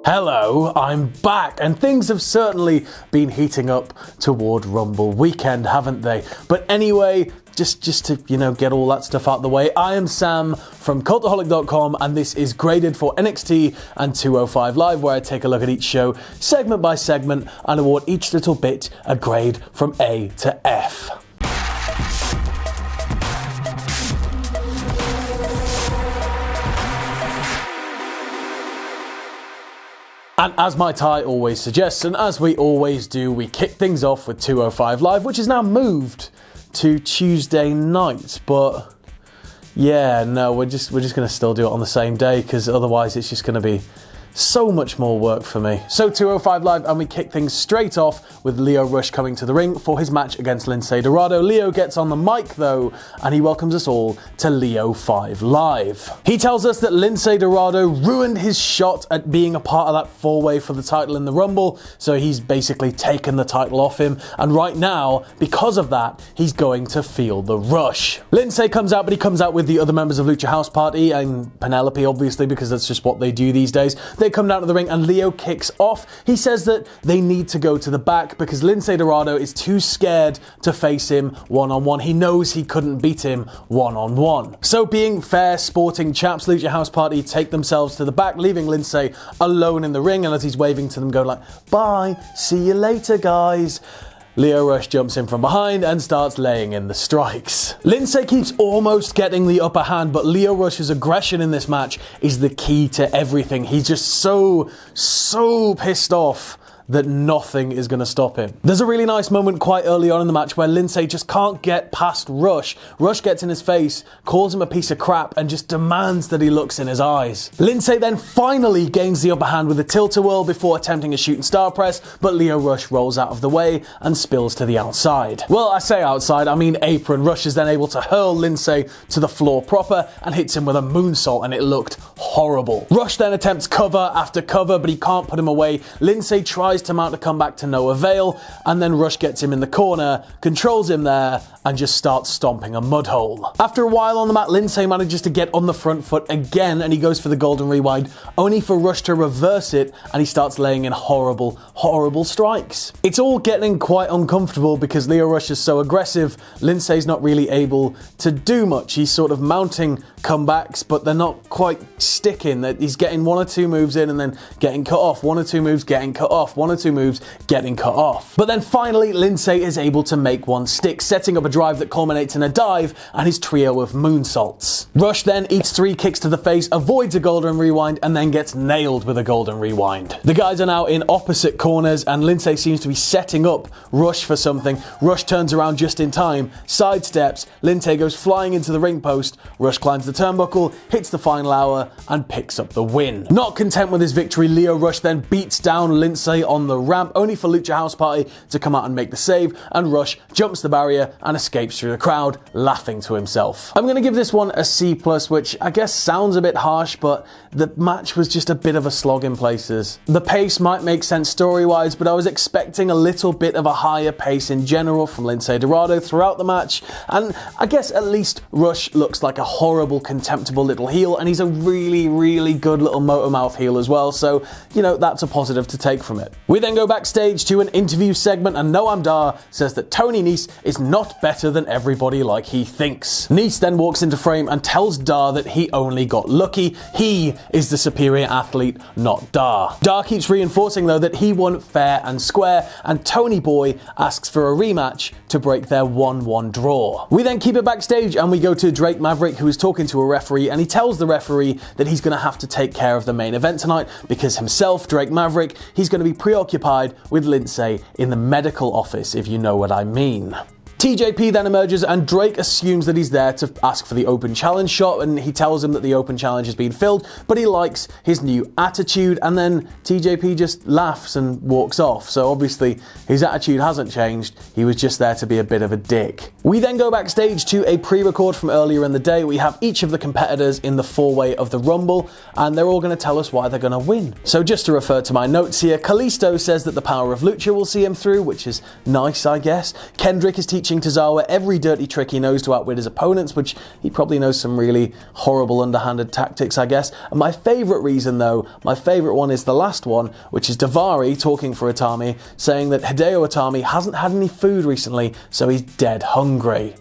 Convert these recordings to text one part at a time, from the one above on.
Hello, I'm back, and things have certainly been heating up toward Rumble weekend, haven't they? But anyway, just to, get all that stuff out the way, I am Sam from Cultaholic.com, and this is Graded for NXT and 205 Live, where I take a look at each show, segment by segment, and award each little bit a grade from A to F. And as my tie always suggests, and as we always do, we kick things off with 205 Live, which is now moved to Tuesday night. But yeah, no, we're just going to still do it on the same day, because otherwise it's just going to be so much more work for me. So 205 Live, and we kick things straight off with Lio Rush coming to the ring for his match against Lince Dorado. Lio gets on the mic though, and he welcomes us all to Lio 5 Live. He tells us that Lince Dorado ruined his shot at being a part of that four-way for the title in the Rumble, so he's basically taken the title off him, and right now, because of that, he's going to feel the rush. Lince comes out, but he comes out with the other members of Lucha House Party and Penelope, obviously, because that's just what they do these days. They come down to the ring and Lio kicks off. He says that they need to go to the back because Lince Dorado is too scared to face him one-on-one. He knows he couldn't beat him one-on-one. So being fair, sporting chaps, Lucha House Party take themselves to the back, leaving Lince alone in the ring, and as he's waving to them, go like, "Bye, see you later, guys." Lio Rush jumps in from behind and starts laying in the strikes. Lince keeps almost getting the upper hand, but Lio Rush's aggression in this match is the key to everything. He's just so pissed off that nothing is going to stop him. There's a really nice moment quite early on in the match where Lince just can't get past Rush. Rush gets in his face, calls him a piece of crap, and just demands that he looks in his eyes. Lince then finally gains the upper hand with a tilt-a-whirl before attempting a shooting star press, but Lio Rush rolls out of the way and spills to the outside. Well, I say outside, I mean apron. Rush is then able to hurl Lince to the floor proper and hits him with a moonsault, and it looked horrible. Rush then attempts cover after cover, but he can't put him away. Lince tries to mount a comeback to no avail, and then Rush gets him in the corner, controls him there, and just starts stomping a mud hole. After a while on the mat, Lince manages to get on the front foot again, and he goes for the golden rewind, only for Rush to reverse it, and he starts laying in horrible strikes. It's all getting quite uncomfortable because Lio Rush is so aggressive. Lince's not really able to do much. He's sort of mounting comebacks, but they're not quite sticking. He's getting one or two moves in and then getting cut off, one or two moves getting cut off, one or two moves getting cut off. But then finally, Lince is able to make one stick, setting up a drive that culminates in a dive and his trio of moonsaults. Rush then eats 3 kicks to the face, avoids a golden rewind, and then gets nailed with a golden rewind. The guys are now in opposite corners, and Lince seems to be setting up Rush for something. Rush turns around just in time, sidesteps, Lince goes flying into the ring post, Rush climbs the turnbuckle, hits the final hour, and picks up the win. Not content with his victory, Lio Rush then beats down Lince on the ramp, only for Lucha House Party to come out and make the save, and Rush jumps the barrier and escapes through the crowd, laughing to himself. I'm going to give this one a C+, which I guess sounds a bit harsh, but the match was just a bit of a slog in places. The pace might make sense story-wise, but I was expecting a little bit of a higher pace in general from Lince Dorado throughout the match, and I guess at least Rush looks like a horrible, contemptible little heel, and he's a really good little motor mouth heel as well, so, that's a positive to take from it. We then go backstage to an interview segment, and Noam Dar says that Tony Nese is not better than everybody like he thinks. Nese then walks into frame and tells Dar that he only got lucky. He is the superior athlete, not Dar. Dar keeps reinforcing though that he won fair and square, and Tony Boy asks for a rematch to break their 1-1 draw. We then keep it backstage and we go to Drake Maverick, who is talking to a referee, and he tells the referee that he's going to have to take care of the main event tonight because himself, Drake Maverick, he's going to be preoccupied with Lince in the medical office, if you know what I mean. TJP then emerges and Drake assumes that he's there to ask for the open challenge shot, and he tells him that the open challenge has been filled, but he likes his new attitude, and then TJP just laughs and walks off. So obviously his attitude hasn't changed, he was just there to be a bit of a dick. We then go backstage to a pre-record from earlier in the day. We have each of the competitors in the four-way of the Rumble, and they're all going to tell us why they're going to win. So just to refer to my notes here, Kalisto says that the power of Lucha will see him through, which is nice, I guess. Kendrick is teaching teaching Tozawa every dirty trick he knows to outwit his opponents, which he probably knows some really horrible underhanded tactics, I guess. And my favourite reason, though, my favourite one is the last one, which is Daivari talking for Itami, saying that Hideo Itami hasn't had any food recently, so he's dead hungry.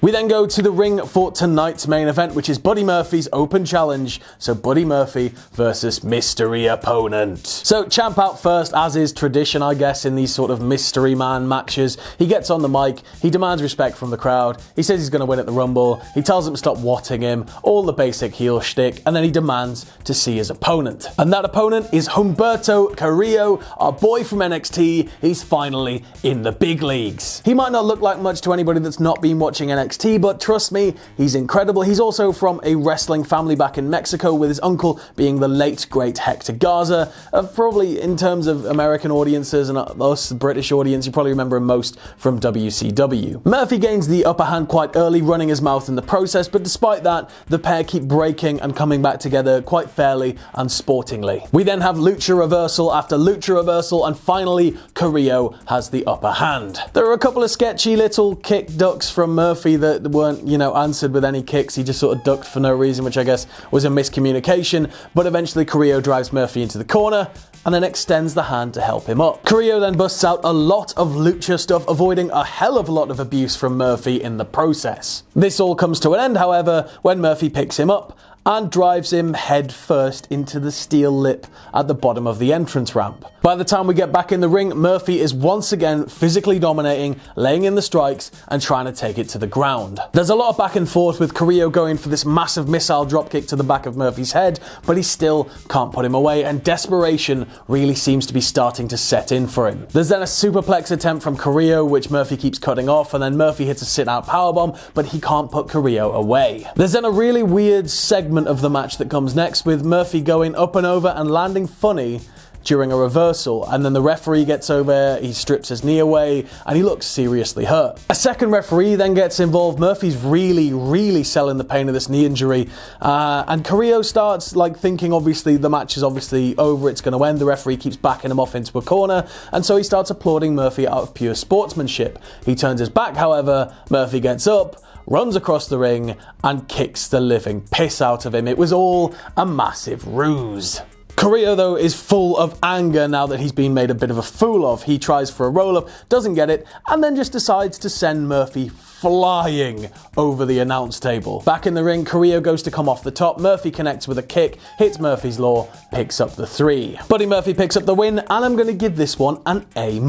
We then go to the ring for tonight's main event, which is Buddy Murphy's open challenge. So Buddy Murphy versus mystery opponent. So Champ out first, as is tradition, I guess, in these sort of mystery man matches. He gets on the mic, he demands respect from the crowd, he says he's going to win at the Rumble, he tells them to stop watting him, all the basic heel shtick, and then he demands to see his opponent. And that opponent is Humberto Carrillo, our boy from NXT. He's finally in the big leagues. He might not look like much to anybody that's not been watching NXT, but trust me, he's incredible. He's also from a wrestling family back in Mexico, with his uncle being the late great Hector Garza. Probably in terms of American audiences and us, the British audience, you probably remember him most from WCW. Murphy gains the upper hand quite early, running his mouth in the process, but despite that, the pair keep breaking and coming back together quite fairly and sportingly. We then have lucha reversal after lucha reversal, and finally Carrillo has the upper hand. There are a couple of sketchy little kick ducks from Murphy that weren't, answered with any kicks. He just sort of ducked for no reason, which I guess was a miscommunication, but eventually Carrillo drives Murphy into the corner and then extends the hand to help him up. Carrillo then busts out a lot of lucha stuff, avoiding a hell of a lot of abuse from Murphy in the process. This all comes to an end, however, when Murphy picks him up and drives him head first into the steel lip at the bottom of the entrance ramp. By the time we get back in the ring, Murphy is once again physically dominating, laying in the strikes and trying to take it to the ground. There's a lot of back and forth, with Carrillo going for this massive missile dropkick to the back of Murphy's head, but he still can't put him away, and desperation really seems to be starting to set in for him. There's then a superplex attempt from Carrillo, which Murphy keeps cutting off, and then Murphy hits a sit-out powerbomb, but he can't put Carrillo away. There's then a really weird segment of the match that comes next, with Murphy going up and over and landing funny during a reversal, and then the referee gets over, he strips his knee away, and he looks seriously hurt. A second referee then gets involved. Murphy's really selling the pain of this knee injury, and Carrillo starts thinking obviously the match is obviously over, it's going to end. The referee keeps backing him off into a corner, and so he starts applauding Murphy out of pure sportsmanship. He turns his back, however, Murphy gets up, runs across the ring, and kicks the living piss out of him. It was all a massive ruse. Carrillo, though, is full of anger now that he's been made a bit of a fool of. He tries for a roll-up, doesn't get it, and then just decides to send Murphy flying over the announce table. Back in the ring, Carrillo goes to come off the top. Murphy connects with a kick, hits Murphy's Law, picks up the 3. Buddy Murphy picks up the win, and I'm going to give this one an A-.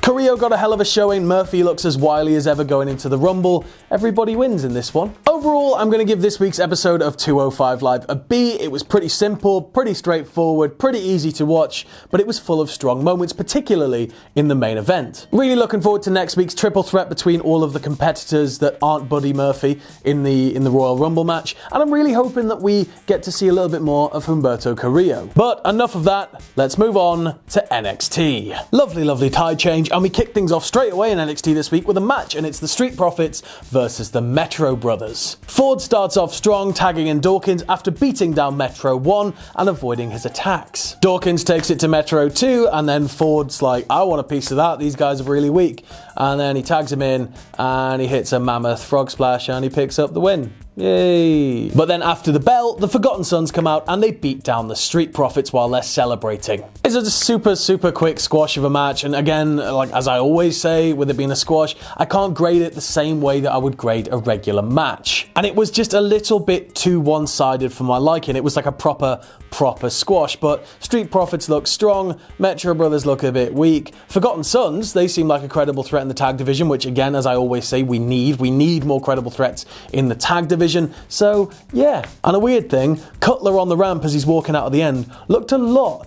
Carrillo got a hell of a showing. Murphy looks as wily as ever going into the Rumble. Everybody wins in this one. Overall, I'm going to give this week's episode of 205 Live a B. It was pretty simple, pretty straightforward, pretty easy to watch, but it was full of strong moments, particularly in the main event. Really looking forward to next week's triple threat between all of the competitors that aren't Buddy Murphy in the Royal Rumble match, and I'm really hoping that we get to see a little bit more of Humberto Carrillo. But enough of that, let's move on to NXT. Lovely tide change, and we kick things off straight away in NXT this week with a match, and it's the Street Profits versus the Metro Brothers. Ford starts off strong, tagging in Dawkins after beating down Metro 1 and avoiding his attacks. Dawkins takes it to Metro 2, and then Ford's like, I want a piece of that, these guys are really weak. And then he tags him in, and he hits a mammoth frog splash, and he picks up the win. Yay! But then after the bell, the Forgotten Sons come out and they beat down the Street Profits while they're celebrating. It's a super quick squash of a match, and again, as I always say, with it being a squash, I can't grade it the same way that I would grade a regular match. And it was just a little bit too one-sided for my liking. It was like a proper squash, but Street Profits look strong, Metro Brothers look a bit weak. Forgotten Sons, they seem like a credible threat in the tag division, which again, as I always say, we need more credible threats in the tag division. So yeah, and a weird thing, Cutler on the ramp as he's walking out at the end looked a lot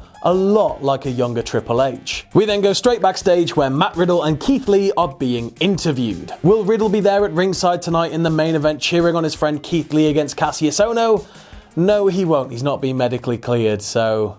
like a younger Triple H. We then go straight backstage where Matt Riddle and Keith Lee are being interviewed. Will Riddle be there at ringside tonight in the main event cheering on his friend Keith Lee against Kassius Ohno? No, he won't. He's not been medically cleared, so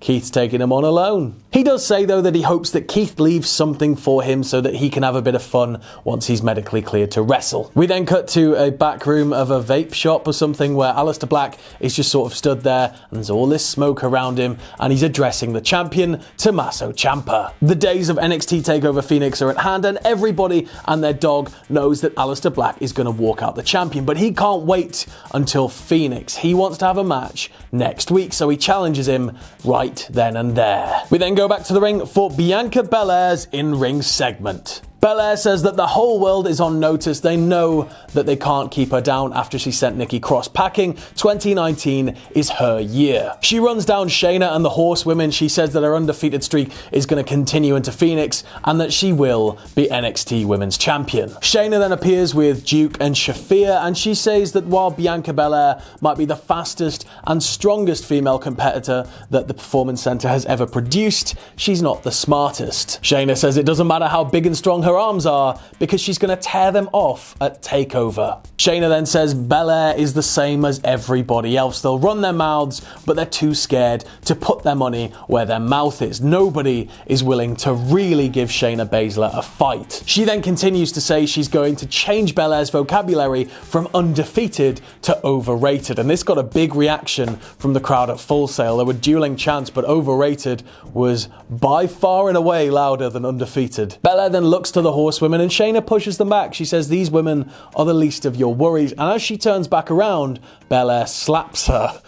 Keith's taking him on alone. He does say, though, that he hopes that Keith leaves something for him so that he can have a bit of fun once he's medically cleared to wrestle. We then cut to a back room of a vape shop or something where Aleister Black is just sort of stood there and there's all this smoke around him and he's addressing the champion, Tommaso Ciampa. The days of NXT TakeOver Phoenix are at hand and everybody and their dog knows that Aleister Black is going to walk out the champion, but he can't wait until Phoenix. He wants to have a match next week, so he challenges him right then and there. We then go back to the ring for Bianca Belair's in-ring segment. Belair says that the whole world is on notice. They know that they can't keep her down after she sent Nikki Cross packing. 2019 is her year. She runs down Shayna and the Horsewomen. She says that her undefeated streak is going to continue into Phoenix and that she will be NXT Women's Champion. Shayna then appears with Duke and Shafir, and she says that while Bianca Belair might be the fastest and strongest female competitor that the Performance Center has ever produced, she's not the smartest. Shayna says it doesn't matter how big and strong her arms are because she's going to tear them off at TakeOver. Shayna then says Belair is the same as everybody else. They'll run their mouths, but they're too scared to put their money where their mouth is. Nobody is willing to really give Shayna Baszler a fight. She then continues to say she's going to change Belair's vocabulary from undefeated to overrated, and this got a big reaction from the crowd at Full Sail. There were dueling chants, but overrated was by far and away louder than undefeated. Belair then looks to the Horsewomen and Shayna pushes them back. She says these women are the least of your worries, and as she turns back around, Belair slaps her.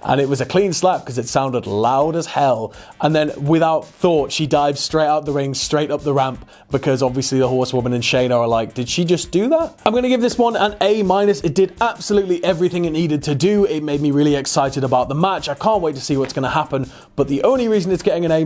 And it was a clean slap because it sounded loud as hell. And then without thought, she dives straight out the ring, straight up the ramp, because obviously the Horsewoman and Shayna are like, did she just do that? I'm going to give this one an A-. It did absolutely everything it needed to do. It made me really excited about the match. I can't wait to see what's going to happen. But the only reason it's getting an A-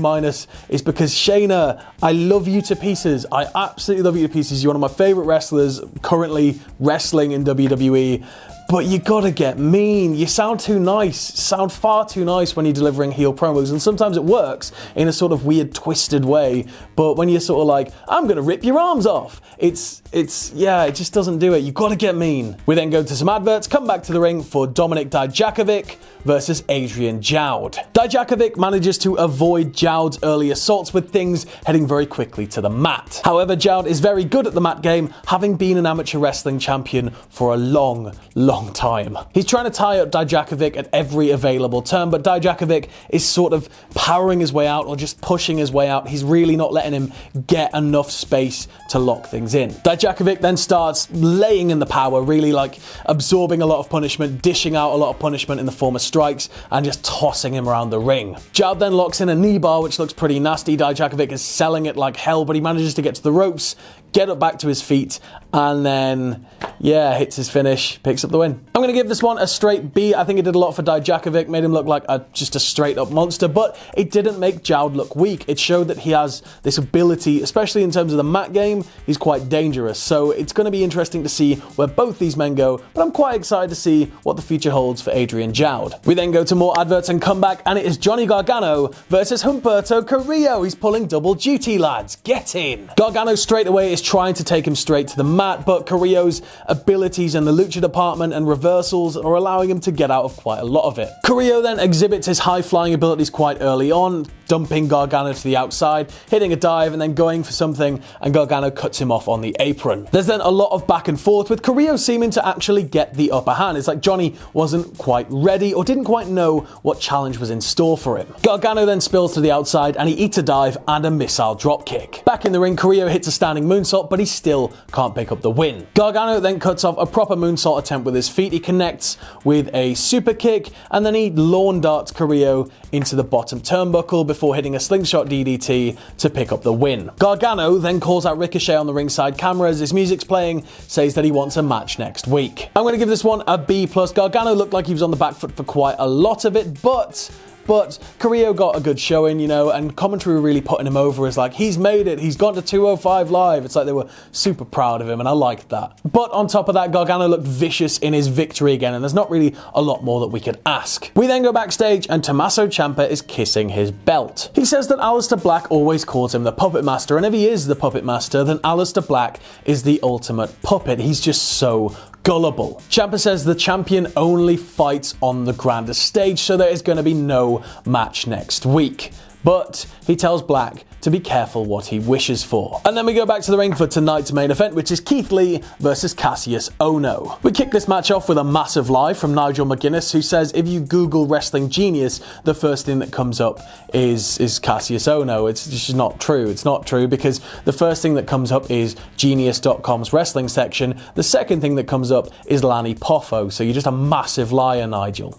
is because Shayna, I love you to pieces. I absolutely love you to pieces. You're one of my favorite wrestlers currently wrestling in WWE. But you gotta get mean. You sound too nice. Sound far too nice when you're delivering heel promos, and sometimes it works in a sort of weird, twisted way. But when you're sort of like, I'm gonna rip your arms off, it just doesn't do it. You gotta get mean. We then go to some adverts, come back to the ring for Dominik Dijakovic versus Adrian Jaoude. Dijakovic manages to avoid Jaoude's early assaults with things heading very quickly to the mat. However, Jaoude is very good at the mat game, having been an amateur wrestling champion for a long time. He's trying to tie up Dijakovic at every available turn, but Dijakovic is sort of powering his way out or just pushing his way out. He's really not letting him get enough space to lock things in. Dijakovic then starts laying in the power, really like absorbing a lot of punishment, dishing out a lot of punishment in the form of strikes, and just tossing him around the ring. Jaoude then locks in a knee bar, which looks pretty nasty. Dijakovic is selling it like hell, but he manages to get to the ropes, get up back to his feet, and then, hits his finish, picks up the win. I'm going to give this one a straight B. I think it did a lot for Dijakovic, made him look like just a straight up monster, but it didn't make Jaoude look weak. It showed that he has this ability, especially in terms of the mat game. He's quite dangerous, so it's going to be interesting to see where both these men go, but I'm quite excited to see what the future holds for Adrian Jaoude. We then go to more adverts and come back, and it is Johnny Gargano versus Humberto Carrillo. He's pulling double duty, lads. Get in. Gargano straight away is trying to take him straight to the mat, but Carrillo's abilities in the lucha department and reversals are allowing him to get out of quite a lot of it. Carrillo then exhibits his high-flying abilities quite early on, dumping Gargano to the outside, hitting a dive, and then going for something, and Gargano cuts him off on the apron. There's then a lot of back and forth, with Carrillo seeming to actually get the upper hand. It's like Johnny wasn't quite ready or didn't quite know what challenge was in store for him. Gargano then spills to the outside, and he eats a dive and a missile dropkick. Back in the ring, Carrillo hits a standing moonsault, but he still can't pick up the win. Gargano then cuts off a proper moonsault attempt with his feet. He connects with a super kick, and then he lawn darts Carrillo into the bottom turnbuckle before hitting a slingshot DDT to pick up the win. Gargano then calls out Ricochet on the ringside camera as his music's playing, says that he wants a match next week. I'm going to give this one a B+. Gargano looked like he was on the back foot for quite a lot of it, but Carrillo got a good showing, and commentary were really putting him over as like, he's made it, he's gone to 205 Live. It's like they were super proud of him, and I liked that. But on top of that, Gargano looked vicious in his victory again, and there's not really a lot more that we could ask. We then go backstage, and Tommaso Ciampa is kissing his belt. He says that Aleister Black always calls him the Puppet Master, and if he is the Puppet Master, then Aleister Black is the ultimate puppet. He's just so gullible. Champa says the champion only fights on the grandest stage, so there is going to be no match next week. But he tells Black to be careful what he wishes for. And then we go back to the ring for tonight's main event, which is Keith Lee versus Kassius Ohno. We kick this match off with a massive lie from Nigel McGuinness, who says if you Google Wrestling Genius, the first thing that comes up is Kassius Ohno. It's just not true. It's not true, because the first thing that comes up is Genius.com's wrestling section. The second thing that comes up is Lanny Poffo. So you're just a massive liar, Nigel.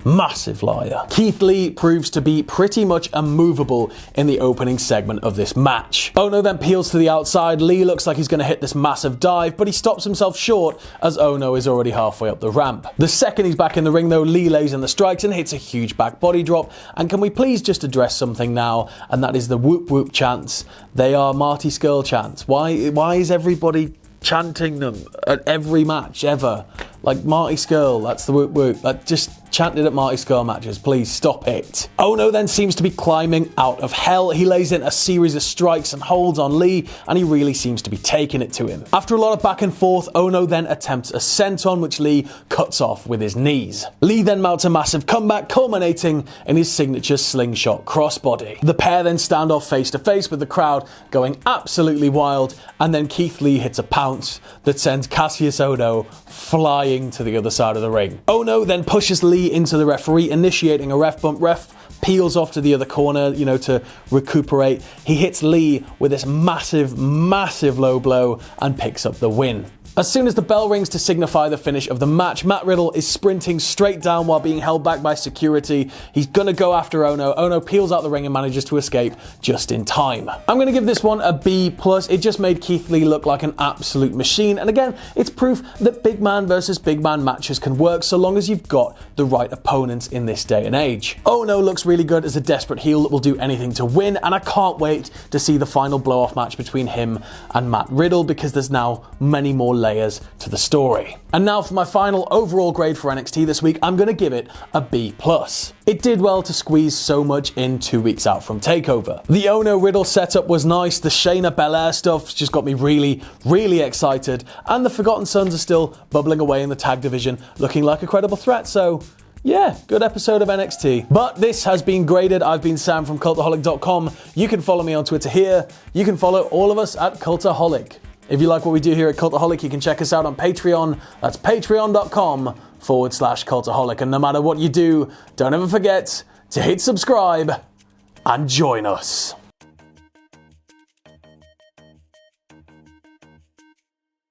Massive liar. Keith Lee proves to be pretty much immovable in the opening segment of this match. Ohno then peels to the outside. Lee looks like he's going to hit this massive dive, but he stops himself short as Ohno is already halfway up the ramp. The second he's back in the ring though, Lee lays in the strikes and hits a huge back body drop. And can we please just address something now, and that is the whoop whoop chants. They are Marty Scurll chants. Why is everybody chanting them at every match ever? Like Marty Scurll, that's the whoop whoop. Just chant it at Marty Scurll matches, please stop it. Ohno then seems to be climbing out of hell. He lays in a series of strikes and holds on Lee, and he really seems to be taking it to him. After a lot of back and forth, Ohno then attempts a senton, which Lee cuts off with his knees. Lee then mounts a massive comeback, culminating in his signature slingshot crossbody. The pair then stand off face to face, with the crowd going absolutely wild, and then Keith Lee hits a pounce that sends Kassius Ohno flying to the other side of the ring. Ohno then pushes Lee into the referee, initiating a ref bump. Ref peels off to the other corner, to recuperate. He hits Lee with this massive low blow and picks up the win. As soon as the bell rings to signify the finish of the match, Matt Riddle is sprinting straight down while being held back by security. He's gonna go after Ohno. Ohno peels out the ring and manages to escape just in time. I'm gonna give this one a B+. It just made Keith Lee look like an absolute machine. And again, it's proof that big man versus big man matches can work so long as you've got the right opponents in this day and age. Ohno looks really good as a desperate heel that will do anything to win, and I can't wait to see the final blow-off match between him and Matt Riddle, because there's now many more layers to the story. And now for my final overall grade for NXT this week, I'm going to give it a B+. It did well to squeeze so much in 2 weeks out from TakeOver. The Ohno Riddle setup was nice, the Shayna Belair stuff just got me really excited, and the Forgotten Sons are still bubbling away in the tag division, looking like a credible threat, so yeah, good episode of NXT. But this has been Graded. I've been Sam from Cultaholic.com. You can follow me on Twitter here. You can follow all of us at Cultaholic. If you like what we do here at Cultaholic, you can check us out on Patreon. That's patreon.com/Cultaholic. And no matter what you do, don't ever forget to hit subscribe and join us.